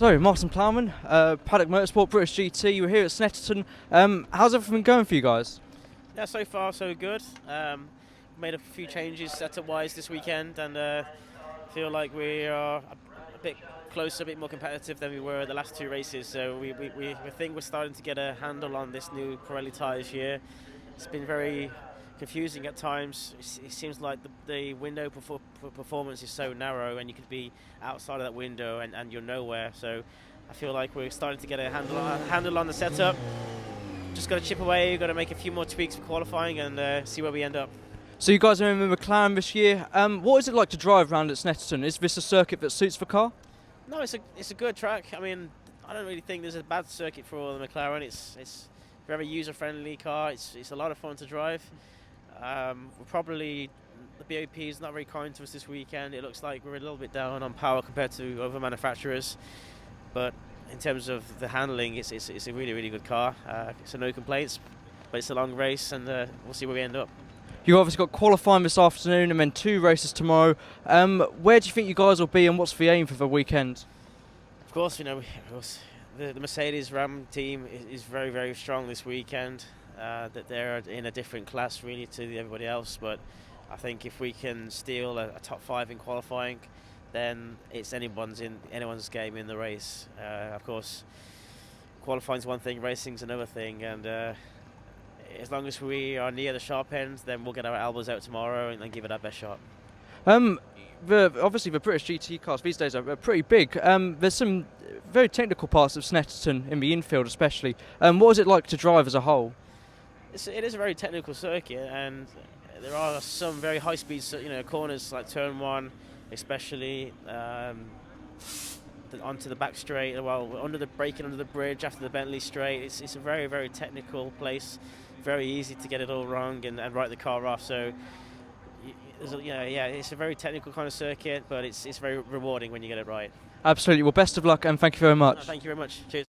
So, Martin Plowman, Paddock Motorsport, British GT, we're here at Snetterton. How's everything going for you guys? Yeah, so far so good. Made a few changes setup-wise this weekend, and feel like we are a bit closer, a bit more competitive than we were the last two races. So we think we're starting to get a handle on this new Pirelli tyre this year. It's been very confusing at times. It seems like the window for performance is so narrow, and you could be outside of that window and you're nowhere. So I feel like we're starting to get a handle on the setup. Just got to chip away, got to make a few more tweaks for qualifying and see where we end up. So you guys are in McLaren this year. What is it like to drive around at Snetterton? Is this a circuit that suits the car? No, it's a good track. I mean, I don't really think there's a bad circuit for the McLaren. It's a very user-friendly car. It's a lot of fun to drive. The BOP is not very kind to us this weekend. It looks like we're a little bit down on power compared to other manufacturers, but in terms of the handling, it's a really, really good car. So no complaints, but it's a long race, and we'll see where we end up. You obviously got qualifying this afternoon and then two races tomorrow. Where do you think you guys will be, and what's the aim for the weekend? Of course, the Mercedes Ram team is very, very strong this weekend. That they're in a different class really to everybody else, but I think if we can steal a top 5 in qualifying, then it's anyone's game in the race. Of course, qualifying's one thing, racing's another thing, and as long as we are near the sharp end, then we'll get our elbows out tomorrow and give it our best shot. Obviously, the British GT cars these days are pretty big. There's some very technical parts of Snetterton in the infield, especially. What is it like to drive as a whole? It is a very technical circuit, and there are some very high-speed, corners like turn 1, especially onto the back straight. Well, braking under the bridge after the Bentley straight. It's a very, very technical place. Very easy to get it all wrong and write the car off. So, it's a very technical kind of circuit, but it's very rewarding when you get it right. Absolutely. Well, best of luck and thank you very much. Thank you very much. Cheers.